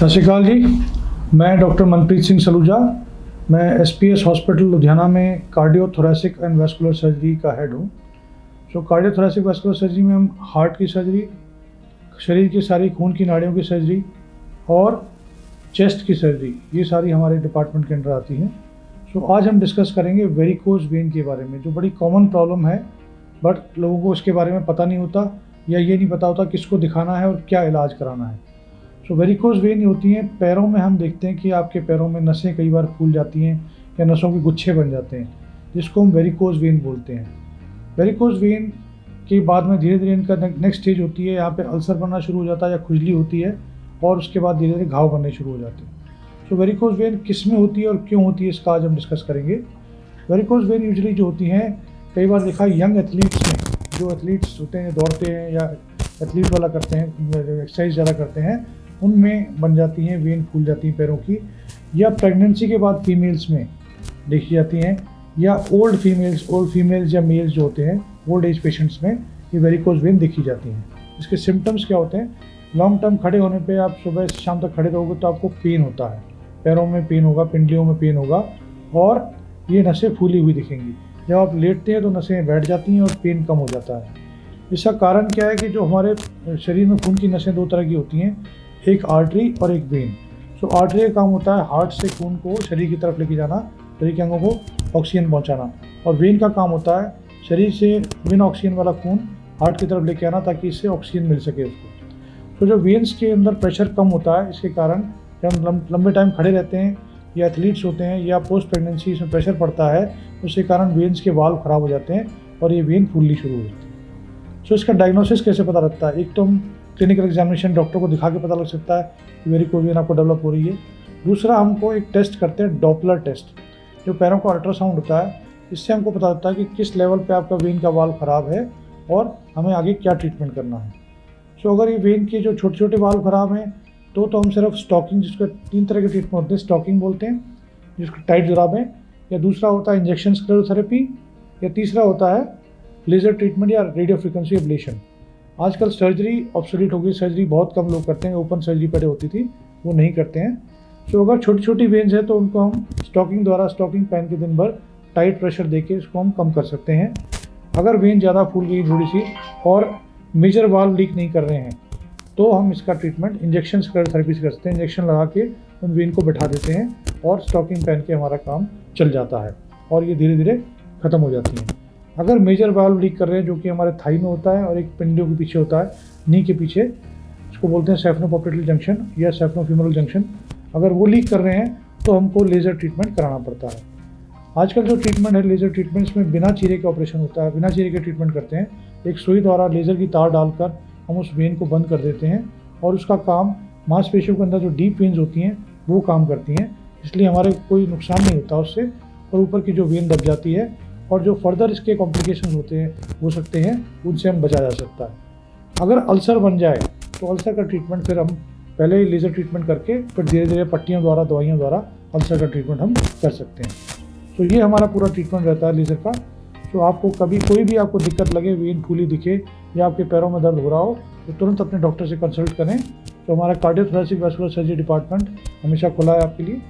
सत श्री अकाल जी। मैं डॉक्टर मनप्रीत सिंह सलूजा। मैं एसपीएस हॉस्पिटल लुधियाना में cardio thoracic and vascular surgery का हेड हूँ। कार्डियो थोरेसिक वैस्कुलर सर्जरी में हम हार्ट की सर्जरी, शरीर की सारी खून की नाड़ियों की सर्जरी और चेस्ट की सर्जरी, ये सारी हमारे डिपार्टमेंट के अंडर आती हैं। आज हम डिस्कस करेंगे वेरिकोज वेन के बारे में, जो बड़ी कॉमन प्रॉब्लम है, बट लोगों को इसके बारे में पता नहीं होता या ये नहीं पता होता किसको दिखाना है और क्या इलाज कराना है। वेरिकोज वेन होती हैं पैरों में। हम देखते हैं कि आपके पैरों में नसें कई बार फूल जाती हैं या नसों के गुच्छे बन जाते हैं, जिसको हम वेरिकोज वेन बोलते हैं। वेरिकोज वेन के बाद में धीरे धीरे इनका नेक्स्ट स्टेज होती है, यहाँ पे अल्सर बनना शुरू हो जाता है या खुजली होती है, और उसके बाद धीरे धीरे घाव बनने शुरू हो जाते हैं। वेरिकोज वेन किस में होती है और क्यों होती है, इसका आज हम डिस्कस करेंगे। वेरिकोज वेन यूजुअली जो होती हैं, कई बार देखा यंग एथलीट्स में, जो एथलीट्स होते हैं, दौड़ते हैं या एथलीट वाला करते हैं, एक्सरसाइज ज़्यादा करते हैं, उनमें बन जाती हैं, वेन फूल जाती हैं पैरों की, या प्रेगनेंसी के बाद फीमेल्स में देखी जाती हैं, या ओल्ड फीमेल्स या मेल्स जो होते हैं, ओल्ड एज पेशेंट्स में ये वेरिकोज वेन देखी जाती हैं। इसके सिम्टम्स क्या होते हैं? लॉन्ग टर्म खड़े होने पे, आप सुबह से शाम तक खड़े रहोगे तो आपको पेन होता है, पैरों में पेन होगा, पिंडलियों में पेन होगा, और ये नसें फूली हुई दिखेंगी। जब आप लेटते हैं तो नसें बैठ जाती हैं और पेन कम हो जाता है। इसका कारण क्या है कि जो हमारे शरीर में खून की नसें दो तरह की होती हैं, एक आर्टरी और एक वेन। आर्टरी का काम होता है हार्ट से खून को शरीर की तरफ लेके जाना, शरीर के अंगों को ऑक्सीजन पहुंचाना, और वेन का काम होता है शरीर से बिना ऑक्सीजन वाला खून हार्ट की तरफ लेके आना, ताकि इससे ऑक्सीजन मिल सके उसको। जो वेन्स के अंदर प्रेशर कम होता है, इसके कारण जब हम लंबे टाइम खड़े रहते हैं या एथलीट्स होते हैं या पोस्ट प्रेगनेंसी इसमें प्रेशर पड़ता है, उसके कारण वेन्स के वाल्व ख़राब हो जाते हैं और ये वेन फूलनी शुरू हो जाती है। इसका डायग्नोसिस कैसे पता लगता है? एक तो हम क्लिनिकल एग्जामिनेशन डॉक्टर को दिखा के पता लग सकता है कि वेरिकोज वेन आपको डेवलप हो रही है। दूसरा, हमको एक टेस्ट करते हैं, डॉपलर टेस्ट, जो पैरों का अल्ट्रासाउंड होता है। इससे हमको पता लगता है कि किस लेवल पे आपका वेन का वाल्व ख़राब है और हमें आगे क्या ट्रीटमेंट करना है। अगर ये वेन के जो छोटे छोटे वाल्व ख़राब हैं तो हम सिर्फ स्टॉकिंग, जिसका 3 तरह के ट्रीटमेंट होते हैं, स्टॉकिंग बोलते हैं जिसको टाइट जुराब है, या दूसरा होता है इंजेक्शन स्क्लेरोथेरेपी, या तीसरा होता है लेज़र ट्रीटमेंट या रेडियो फ्रिक्वेंसी एब्लेशन। आजकल सर्जरी ऑब्सोलीट हो गई, सर्जरी बहुत कम लोग करते हैं, ओपन सर्जरी पहले होती थी, वो नहीं करते हैं। अगर छोटी छोटी वेन्स है तो उनको हम स्टॉकिंग द्वारा, स्टॉकिंग पहन के दिन भर टाइट प्रेशर देके इसको हम कम कर सकते हैं। अगर वेन ज़्यादा फूल गई थोड़ी सी और मेजर वाल्व लीक नहीं कर रहे हैं तो हम इसका ट्रीटमेंट इंजेक्शन स्क्लेरोथेरेपी से कर सकते हैं। इंजेक्शन लगा के उन वेन को बैठा देते हैं और स्टॉकिंग पहन के हमारा काम चल जाता है और ये धीरे धीरे ख़त्म हो जाती हैं। अगर मेजर वाल्व लीक कर रहे हैं, जो कि हमारे थाई में होता है और एक पिंडियों के पीछे होता है, नी के पीछे, इसको बोलते हैं सेफनोपोप्टेटल जंक्शन या सेफनोफीमोरल जंक्शन, अगर वो लीक कर रहे हैं तो हमको लेज़र ट्रीटमेंट कराना पड़ता है। आजकल जो ट्रीटमेंट है, लेज़र ट्रीटमेंट, इसमें बिना चीरे का ऑपरेशन होता है, बिना चीरे के ट्रीटमेंट करते हैं। एक सुई द्वारा लेज़र की तार डालकर हम उस वेन को बंद कर देते हैं और उसका काम मांसपेशियों के अंदर जो डीप वेन्स होती हैं वो काम करती हैं, इसलिए हमारे कोई नुकसान नहीं होता उससे, और ऊपर की जो वेन दब जाती है और जो फर्दर इसके कॉम्प्लिकेशंस हो सकते हैं, उनसे हम बचा जा सकता है। अगर अल्सर बन जाए तो अल्सर का ट्रीटमेंट फिर हम पहले लेज़र ट्रीटमेंट करके फिर धीरे धीरे पट्टियों द्वारा, दवाइयों द्वारा अल्सर का ट्रीटमेंट हम कर सकते हैं। ये हमारा पूरा ट्रीटमेंट रहता है लेज़र का। आपको कभी कोई भी आपको दिक्कत लगे, वेन फूली दिखे या आपके पैरों में दर्द हो रहा हो, तो तुरंत अपने डॉक्टर से कंसल्ट करें। हमारा cardio thoracic vascular surgery department हमेशा खुला है आपके लिए।